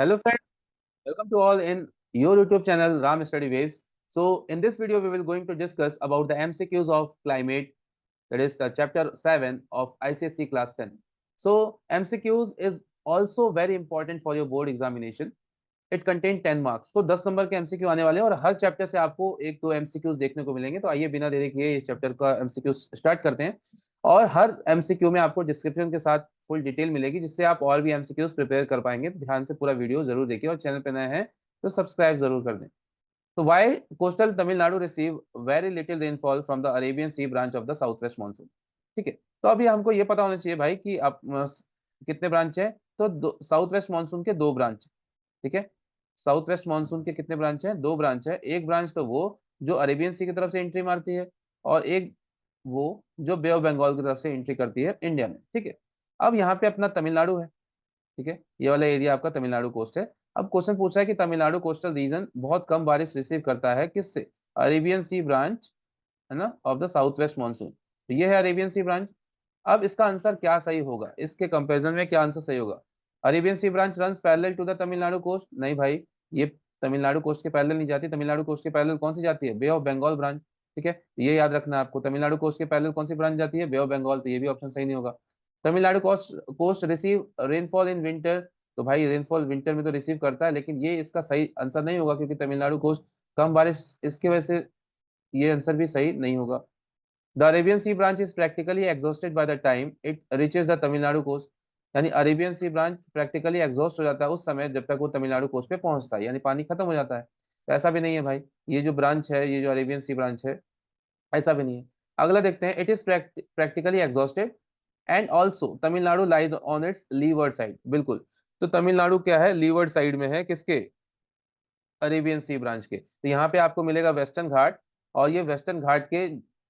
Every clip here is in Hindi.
Hello friends, welcome to all in your YouTube channel Ram Study Waves. So in this video we will going to discuss about the MCQs of climate, that is the chapter 7 of ICSE class 10. So MCQs is also very important for your board examination. It contain 10 marks, तो 10 नंबर के एमसीक्यू आने वाले हैं और हर चैप्टर से आपको एक दो एमसीक्यूज देखने को मिलेंगे। तो आइए बिना देरी किए इस चैप्टर का एमसीक्यू स्टार्ट करते हैं और हर एमसीक्यू में आपको डिस्क्रिप्शन के साथ फुल डिटेल मिलेगी, जिससे आप और भी एमसीक्यूज प्रिपेयर कर पाएंगे। तो ध्यान से पूरा वीडियो जरूर देखिए और चैनल पे नए हैं तो सब्सक्राइब जरूर कर दें। तो why coastal Tamil Nadu receive very little rainfall from the Arabian sea branch of the south west monsoon. ठीक है, तो अभी हमको ये पता होना चाहिए भाई कि आप कितने ब्रांच है। तो साउथ वेस्ट मानसून के दो ब्रांच, ठीक है। साउथ वेस्ट मानसून के कितने ब्रांच हैं? दो ब्रांच है। एक ब्रांच तो वो जो अरेबियन सी की तरफ से एंट्री मारती है और एक वो जो बे ऑफ बंगाल की तरफ से एंट्री करती है इंडिया में। ठीक है, अब यहाँ पे अपना तमिलनाडु है। ठीक है, ये वाला एरिया आपका तमिलनाडु कोस्ट है। अब क्वेश्चन पूछा है कि तमिलनाडु कोस्टल रीजन बहुत कम बारिश रिसीव करता है किससे? अरेबियन सी ब्रांच, है ना, of the south west monsoon. तो ये है अरेबियन सी ब्रांच। अब इसका आंसर क्या सही होगा, इसके कंपैरिजन में क्या आंसर सही होगा? Arabian sea branch runs parallel to the Tamil Nadu coast. नहीं भाई, ये तमिलनाडु कोस्ट के पैरेलल नहीं जाती। तमिलनाडु कोस्ट के पैरेलल कौन सी जाती है? Bay of Bengal branch. ठीक है, ये याद रखना है आपको। तमिलनाडु कोस्ट के पैरेलल कौन सी ब्रांच जाती है? Bay of Bengal. तो ये भी ऑप्शन सही नहीं होगा। Tamil Nadu coast coast receive rainfall in winter. तो भाई रेनफॉल विंटर में तो रिसीव करता है, लेकिन ये इसका सही आंसर नहीं होगा क्योंकि तमिलनाडु कोस्ट कम बारिश, इसकी वजह से ये आंसर भी सही नहीं होगा। The Arabian sea branch is practically exhausted by the time it reaches the Tamil Nadu coast. यानी Arabian sea branch practically exhaust हो जाता है उस समय जब तक वो तमिलनाडु कोस्ट पे पहुंचता है, यानी पानी खत्म हो जाता है। तो ऐसा भी नहीं है भाई, ये जो ब्रांच है, ये जो अरेबियन सी ब्रांच है, ऐसा भी नहीं है। अगला देखते हैं, it is practically exhausted and also Tamil Nadu lies on it's levered side. बिल्कुल, तो तमिलनाडु क्या है? लीवर्ड साइड में है, किसके? अरेबियन सी ब्रांच के। तो यहाँ पे आपको मिलेगा वेस्टर्न घाट, और ये वेस्टर्न घाट के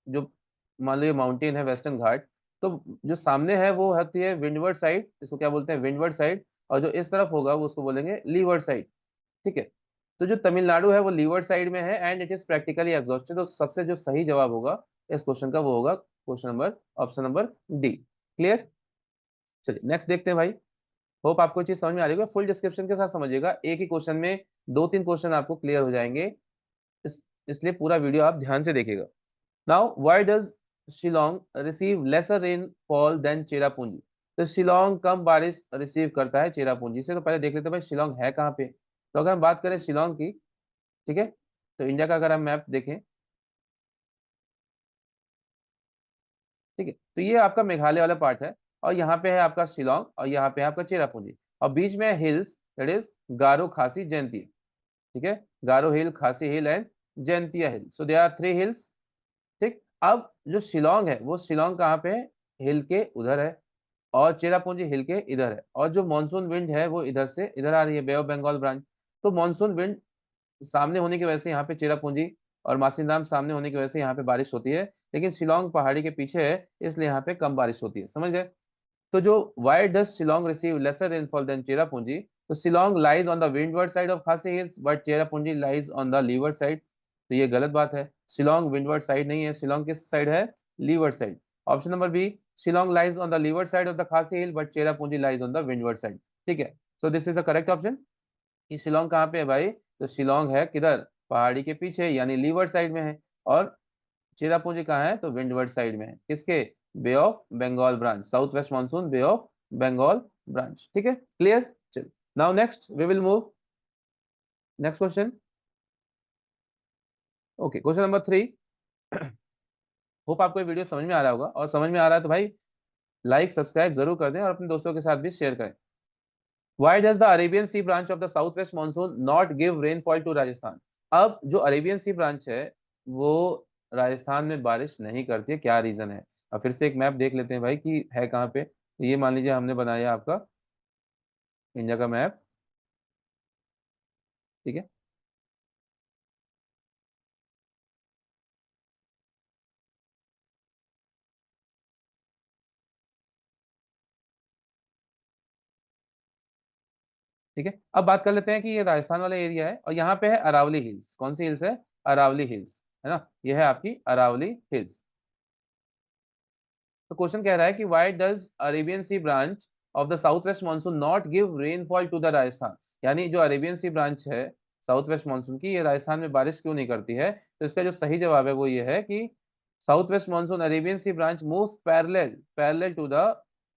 जो मान लो ये माउंटेन है वेस्टर्न घाट, तो जो सामने है वो होती है विंडवर्ड साइड, इसको क्या बोलते हैं? Windward side. और जो इस तरफ होगा वो उसको बोलेंगे लीवर्ड साइड। ठीक है, तो जो तमिलनाडु है वो लीवर्ड साइड में है and it is practically exhausted. तो सबसे जो सही जवाब होगा इस क्वेश्चन का वो होगा question number, option number D. Clear? चलिए नेक्स्ट देखते हैं भाई। होप आपको चीज समझ में आ रही है। फुल डिस्क्रिप्शन के साथ समझिएगा, एक ही क्वेश्चन में दो तीन क्वेश्चन आपको क्लियर हो जाएंगे, इसलिए पूरा वीडियो आप ध्यान से देखिएगा। Now why does Shillong receive lesser rainfall than Cherrapunji? तो शिलोंग कम बारिश रिसीव करता है चेरापूंजी से। तो पहले देख लेते हैं भाई शिलोंग है कहाँ पे। तो अगर हम बात करें शिलोंग की, ठीक है, तो इंडिया का अगर हम मैप देखें, ठीक है, तो ये आपका मेघालय वाला पार्ट है और यहाँ पे है आपका शिलोंग और यहाँ पे है आपका चेरापूंजी और बीच में हिल्स, दैट इज गारो खासी जयंतिया। ठीक है, Garo hill, Khasi hill and Jaintia hill. So they are three hills. ठीक, अब जो शिलोंग है वो शिलोंग कहाँ पे है? हिल के उधर है और चेरापूंजी हिल के इधर है। और जो मानसून विंड है वो इधर से इधर आ रही है, बे ऑफ बंगाल ब्रांच। तो मानसून विंड सामने होने की वजह से यहाँ पे चेरापूंजी और मासिनराम सामने होने की वजह से यहाँ पे बारिश होती है, लेकिन शिलोंग पहाड़ी के पीछे है इसलिए यहाँ पे कम बारिश होती है। समझ गए? तो जो why does Shillong receive lesser rainfall than Cherrapunji? तो Shillong lies on the windward side of Khasi hills but Cherrapunji lies on the leeward side. तो ये गलत बात है, शिलोंग विंडवर्ड साइड नहीं है, शिलोंग किस साइड है? Leeward side. Option number B, Shillong lies on the leeward side of the Khasi hill but Cherrapunji lies on the windward side. ठीक है, so this is the correct option. कि शिलोंग कहाँ पे है भाई? तो शिलोंग है किधर? पहाड़ी के पीछे, यानी लीवर्ड साइड में है। और चेरापूंजी कहाँ है? तो विंडवर्ड साइड में है, किसके? Bay of Bengal branch, south west monsoon Bay of Bengal branch. ठीक है, क्लियर? चलिए now next we will move next question. Okay, question number 3। Hope आपको ये वीडियो समझ में आ रहा होगा, और समझ में आ रहा है तो भाई लाइक सब्सक्राइब जरूर कर दें और अपने दोस्तों के साथ भी शेयर करें। Why does the Arabian Sea branch of the southwest monsoon not give rainfall to Rajasthan? अब जो अरेबियन सी ब्रांच है वो राजस्थान में बारिश नहीं करती है, क्या रीजन है? अब फिर से एक मैप देख लेते हैं भाई कि है कहाँ पे। तो ये मान लीजिए हमने बनाया आपका इंडिया का मैप। ठीक है, ठीक है, अब बात कर लेते हैं कि ये राजस्थान वाला एरिया है और यहाँ पे है अरावली हिल्स। कौन सी हिल्स है? अरावली हिल्स, है ना, ये है आपकी अरावली हिल्स। तो क्वेश्चन कह रहा है कि why does Arabian sea branch of the south west monsoon not give rainfall to the Rajasthan, यानी जो अरेबियन सी ब्रांच है साउथ वेस्ट मानसून की, ये राजस्थान में बारिश क्यों नहीं करती है? तो इसका जो सही जवाब है वो ये है कि south west monsoon Arabian sea branch moves parallel parallel to the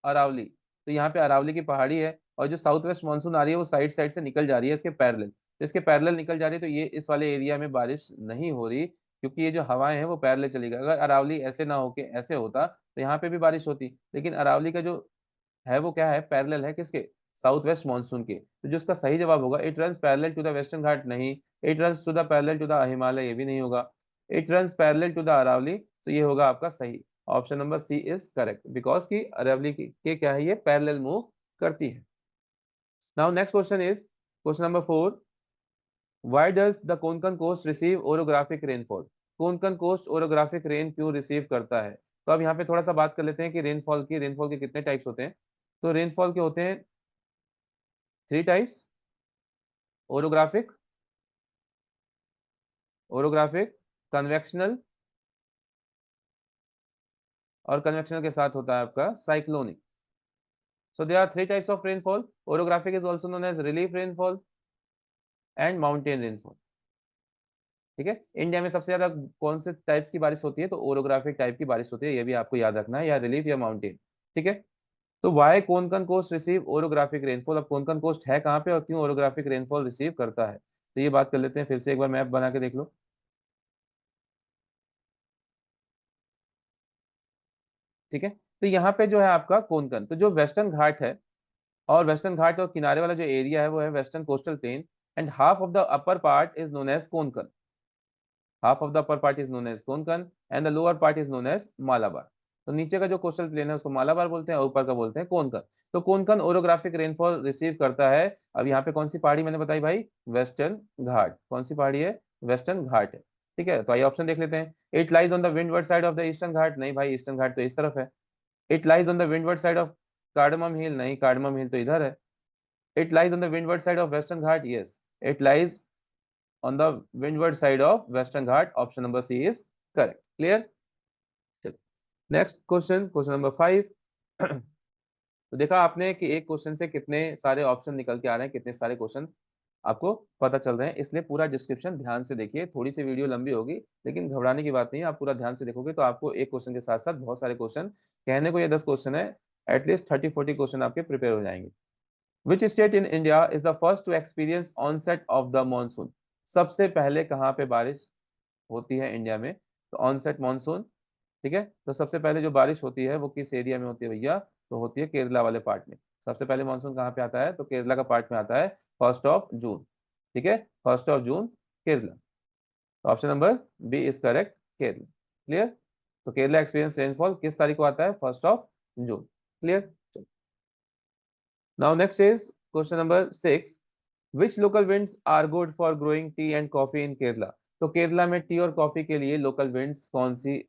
Aravalli. तो यहाँ पे अरावली की पहाड़ी है और जो साउथ वेस्ट मानसून आ रही है वो साइड साइड से निकल जा रही है इसके पैरेलल, तो इसके पैरेलल निकल जा रही है, तो ये इस वाले एरिया में बारिश नहीं हो रही, क्योंकि ये जो हवाएं हैं वो पैरेलल चली गई। अगर अरावली ऐसे ना होके ऐसे होता तो यहाँ पे भी बारिश होती, लेकिन अरावली का जो है वो क्या है, पैरेलल है किसके, साउथ वेस्ट मानसून के। तो जो इसका सही जवाब होगा, it runs parallel to the western Ghat, नहीं। It runs to the parallel to the Himalaya, ये भी नहीं होगा। It runs parallel to the Aravalli, तो ये होगा आपका सही option number C is correct, because की अरावली के क्या है, ये पैरेलल मूव करती है। Now next question is question number 4, why does the Konkan coast receive orographic rainfall? Konkan coast orographic rain क्यों रिसीव करता है? तो अब यहाँ पे थोड़ा सा बात कर लेते हैं कि रेनफॉल के कितने टाइप्स होते हैं। तो रेनफॉल के होते हैं 3 टाइप्स, ओरोग्राफिक, कन्वेक्शनल, और कन्वेक्शनल के साथ होता है आपका cyclonic. So there are 3 types of rainfall, orographic is also known as relief rainfall and mountain rainfall. ठीक है, इंडिया में सबसे ज्यादा कौन से टाइप्स की बारिश होती है? तो ओरोग्राफिक टाइप की बारिश होती है, ये भी आपको याद रखना है, या रिलीफ या माउंटेन। ठीक है, तो why Konkan coast receive orographic rainfall, अब कोंकण कोस्ट है कहाँ पे और क्यों ओरोग्राफिक रेनफॉल रिसीव करता है, तो ये बात कर लेते हैं। फिर से एक बार मैप बना के देख लो। ठीक है, तो यहाँ पे जो है आपका कोंकण, तो जो वेस्टर्न घाट है, और वेस्टर्न घाट और किनारे वाला जो एरिया है वो है western coastal plain, and half of the upper part is known as Konkan, half of the upper part is known as Konkan and the lower part is known as Malabar. तो नीचे का जो कोस्टल प्लेन है उसको मालाबार बोलते हैं और ऊपर का बोलते हैं कोंकण। तो कोंकण ओरोग्राफिक रेनफॉल रिसीव करता है। अब यहाँ पे कौन सी पहाड़ी मैंने बताई भाई? वेस्टर्न घाट। कौन सी पहाड़ी है? वेस्टर्न घाट है। ठीक है, तो आइए ऑप्शन देख लेते हैं। It lies on the windward side of the eastern Ghat, नहीं भाई, ईस्टर्न घाट तो इस तरफ है। It lies on the windward side of cardamom hill, नहीं, कार्डमम हिल तो इधर है। It lies on the windward side of western Ghat, yes, it lies on the windward side of western ghat, option number C is correct, clear? चलिए नेक्स्ट क्वेश्चन, क्वेश्चन नंबर 5। तो देखा आपने कि एक क्वेश्चन से कितने सारे ऑप्शन निकल के आ रहे हैं, कितने सारे क्वेश्चन आपको पता चल रहे हैं, इसलिए पूरा डिस्क्रिप्शन ध्यान से देखिए। थोड़ी सी वीडियो लंबी होगी लेकिन घबराने की बात नहीं है, आप पूरा ध्यान से देखोगे तो आपको एक क्वेश्चन के साथ साथ बहुत सारे क्वेश्चन, कहने को ये 10 क्वेश्चन है, एटलीस्ट 30-40 क्वेश्चन आपके प्रिपेयर हो जाएंगे। Which state in India is the first to experience onset of the monsoon? सबसे पहले कहाँ पे बारिश होती है इंडिया में? तो ऑनसेट मानसून। ठीक है, तो सबसे पहले जो बारिश होती है वो किस एरिया में होती है भैया? तो होती है केरला वाले पार्ट में। सबसे पहले मानसून कहाँ पे आता है? तो केरला का पार्ट में आता है, 1 जून। ठीक है, 1 जून केरला। तो option number B is correct, Kerala. क्लियर? तो केरला एक्सपीरियंस रेनफॉल किस तारीख को आता है? 1 जून। Clear? Now next is question number 6, which local winds are good for growing tea and coffee in Kerala? तो केरला में टी और कॉफी के लिए लोकल विंड्स कौन सी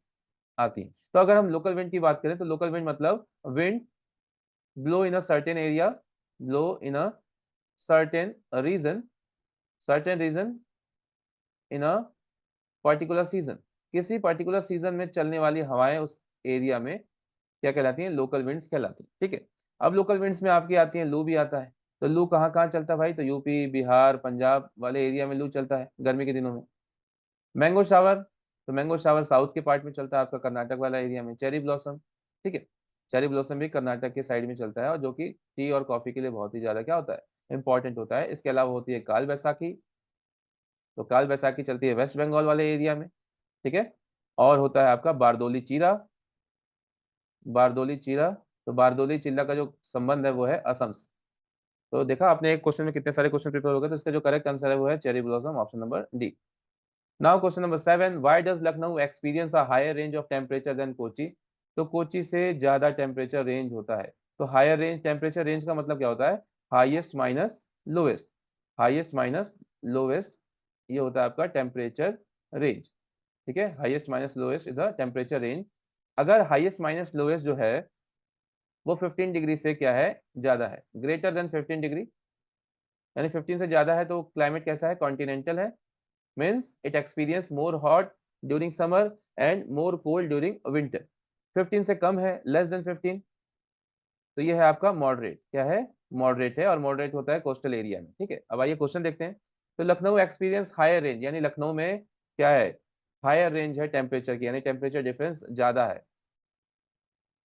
आती हैं? तो अगर हम लोकल विंड की बात करें तो लोकल विंड मतलब wind blow in a certain area, blow in a certain region, certain region in a particular season. किसी पर्टिकुलर सीजन में चलने वाली हवाएं उस एरिया में क्या कहलाती हैं? लोकल विंड्स कहलाती हैं। ठीक है, अब लोकल विंड्स में आपकी आती है, लू भी आता है। तो लू कहाँ कहाँ चलता है भाई? तो यूपी, बिहार, पंजाब वाले एरिया में लू चलता है गर्मी के दिनों में। मैंगो शावर, तो मैंगो शावर साउथ के पार्ट में चलता है आपका कर्नाटक वाला एरिया में। चेरी ब्लॉसम, ठीक है, चेरी ब्लॉसम भी कर्नाटक के साइड में चलता है, और जो कि टी और कॉफी के लिए बहुत ही ज्यादा क्या होता है? इंपॉर्टेंट होता है। इसके अलावा होती है काल बैसाखी, तो काल बैसाखी चलती है वेस्ट बंगाल वाले एरिया में। ठीक है, और होता है आपका बारदोली चीरा, बारदोली चीरा, तो बारदोली चिल्ला का जो संबंध है वो है असम से। तो देखा आपने एक क्वेश्चन में कितने सारे क्वेश्चन प्रिपेयर हो गए, तो इसका जो करेक्ट आंसर है वो है cherry blossom, option number D. Now question number 7, why does Lucknow experience a higher range of temperature than Kochi? तो कोची से ज्यादा टेम्परेचर रेंज होता है। तो हायर रेंज, टेम्परेचर रेंज का मतलब क्या होता है? Highest minus lowest, highest minus lowest, ये होता है आपका टेम्परेचर रेंज। ठीक है, highest minus lowest is the temperature range. अगर हाईएस्ट माइनस लोवेस्ट जो है वो 15 डिग्री से क्या है? ज्यादा है, ग्रेटर देन 15 डिग्री, यानी 15 से ज्यादा है, तो क्लाइमेट कैसा है? कॉन्टिनेंटल है। means it experience more hot during summer and more cold during winter। 15 से कम है, less than 15, तो ये है आपका मॉडरेट, क्या है, मॉडरेट है, और मॉडरेट होता है कोस्टल एरिया में। ठीक है, अब आइए क्वेश्चन देखते हैं। तो लखनऊ एक्सपीरियंस हायर रेंज, यानी लखनऊ में क्या है, हायर रेंज है टेम्परेचर की, यानी टेम्परेचर डिफरेंस ज्यादा है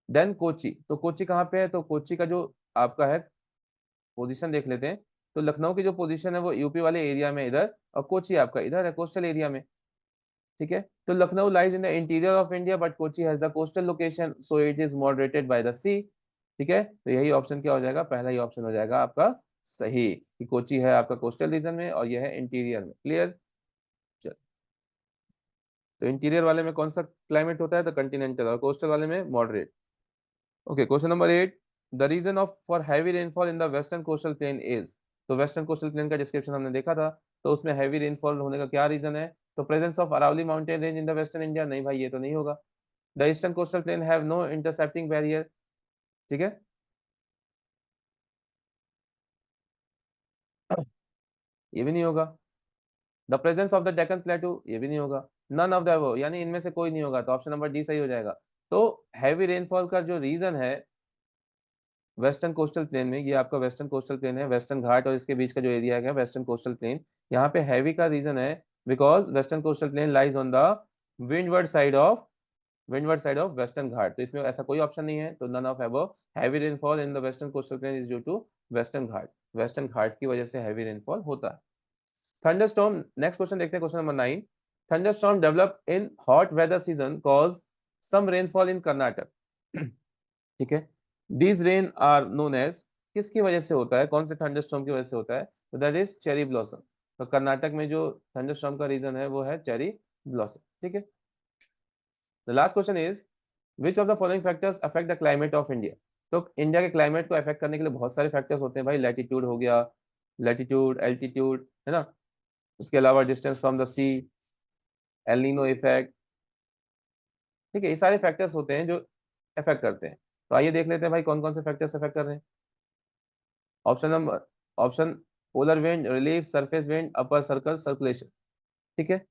देन कोची। तो कोची कहाँ पे है, तो कोची का जो आपका है पोजीशन देख लेते हैं। तो लखनऊ की जो पोजीशन है वो यूपी वाले एरिया में इधर, और कोची आपका इधर है कोस्टल एरिया में। ठीक है, तो Lucknow lies in the interior of India but Kochi has the coastal location so it is moderated by the sea. ठीक है, तो यही ऑप्शन क्या हो जाएगा, पहला ही ऑप्शन हो जाएगा आपका सही, कि कोची है आपका कोस्टल रीजन में और यह है इंटीरियर में। क्लियर। चल, तो इंटीरियर वाले में कौन सा क्लाइमेट होता है, तो कंटिनेंटल, और कोस्टल वाले में moderate. Okay, question number 8, the reason of for heavy rainfall in the western coastal plain is. तो वेस्टर्न कोस्टल प्लेन का डिस्क्रिप्शन हमने देखा था, तो उसमें हैवी रेनफॉल होने का क्या रीजन है, तो presence of Aravalli mountain range in the western India, नहीं भाई ये तो नहीं होगा। The eastern coastal plain have no intercepting barrier. ठीक है, ये भी नहीं होगा। The presence of the Deccan plateau, ये भी नहीं होगा। नन ऑफ द अबव, यानी इनमें से कोई नहीं होगा, तो ऑप्शन नंबर डी सही हो जाएगा। तो हैवी रेनफॉल का जो रीजन है वेस्टर्न कोस्टल प्लेन में, ये आपका वेस्टर्न कोस्टल प्लेन है, वेस्टर्न घाट और इसके बीच का जो एरिया है वेस्टर्न कोस्टल प्लेन, यहाँ पे हैवी का रीजन है because western coastal plain lies on the windward side of western Ghat. तो इसमें ऐसा कोई ऑप्शन नहीं है, तो none of above. Heavy rainfall in the western coastal plain is due to western Ghat, western Ghat की वजह से हैवी रेनफॉल होता है। थंडरस्टॉर्म, नेक्स्ट क्वेश्चन देखते हैं, question number 9। Thunderstorm develop in hot weather season cause some rainfall in Karnataka. ठीक है, these rain are known as, किसकी वजह से होता है, कौन से थंडरस्टॉर्म की वजह से होता है, तो दैट इज चेरी ब्लॉसम। तो कर्नाटक में जो थंडरस्टॉर्म का रीजन है वो है चेरी ब्लॉसम। ठीक है, the last question is which of the following factors affect the climate of India. तो इंडिया के क्लाइमेट को अफेक्ट करने के लिए बहुत सारे फैक्टर्स होते हैं भाई, लैटिट्यूड हो गया, लैटिट्यूड, एल्टीट्यूड, है ना, उसके अलावा distance from the sea, El Nino effect. ठीक है, ये सारे फैक्टर्स होते हैं जो इफेक्ट करते हैं। तो आइए देख लेते हैं भाई कौन कौन से फैक्टर्स इफेक्ट कर रहे हैं। Option number, option, polar wind, relief, surface wind, upper circle, circulation. ठीक है,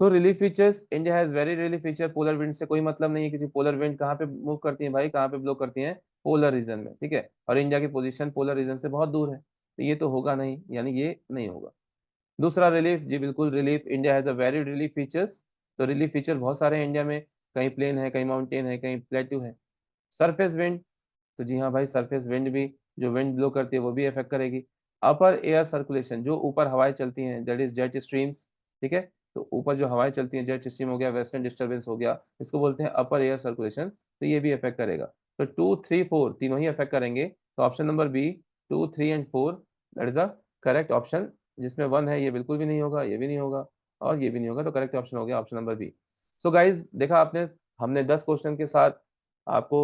तो relief features, India has very relief feature, polar wind से कोई मतलब नहीं है, क्योंकि पोलर विंड कहाँ पे मूव करती है भाई, कहाँ पे ब्लो करती है, पोलर रीजन में। ठीक है, और इंडिया की पोजीशन पोलर रीजन से बहुत दूर है, तो ये तो होगा नहीं, यानी ये नहीं होगा। दूसरा रिलीफ, जी बिल्कुल, relief, India has a very relief features. तो रिलीफ फीचर बहुत सारे हैं इंडिया में, कहीं प्लेन है, कहीं माउंटेन है, कहीं प्लेट्यू है। सरफेस विंड, तो जी हाँ भाई, सरफेस विंड भी, जो विंड ब्लो करती है वो भी इफेक्ट करेगी। अपर एयर सर्कुलेशन, जो ऊपर हवाएं चलती हैं, दैट इज जेट स्ट्रीम्स। ठीक है, तो ऊपर जो हवाएं चलती हैं, जेट स्ट्रीम हो गया, वेस्टर्न डिस्टर्बेंस हो गया, इसको बोलते हैं अपर एयर सर्कुलेशन, तो ये भी इफेक्ट करेगा। तो 2, 3, 4 तीनों ही इफेक्ट करेंगे, तो option number B, 2, 3 and 4, that is a correct option. जिसमें 1 है ये बिल्कुल भी नहीं होगा, ये भी नहीं होगा, और ये भी नहीं होगा, तो करेक्ट ऑप्शन हो गया option number B. So guys देखा आपने, हमने 10 क्वेश्चन के साथ आपको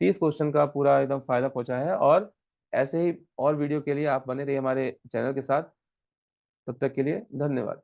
30 क्वेश्चन का पूरा एकदम फायदा पहुंचा है, और ऐसे ही और वीडियो के लिए आप बने रहिए हमारे चैनल के साथ। तब तक के लिए धन्यवाद।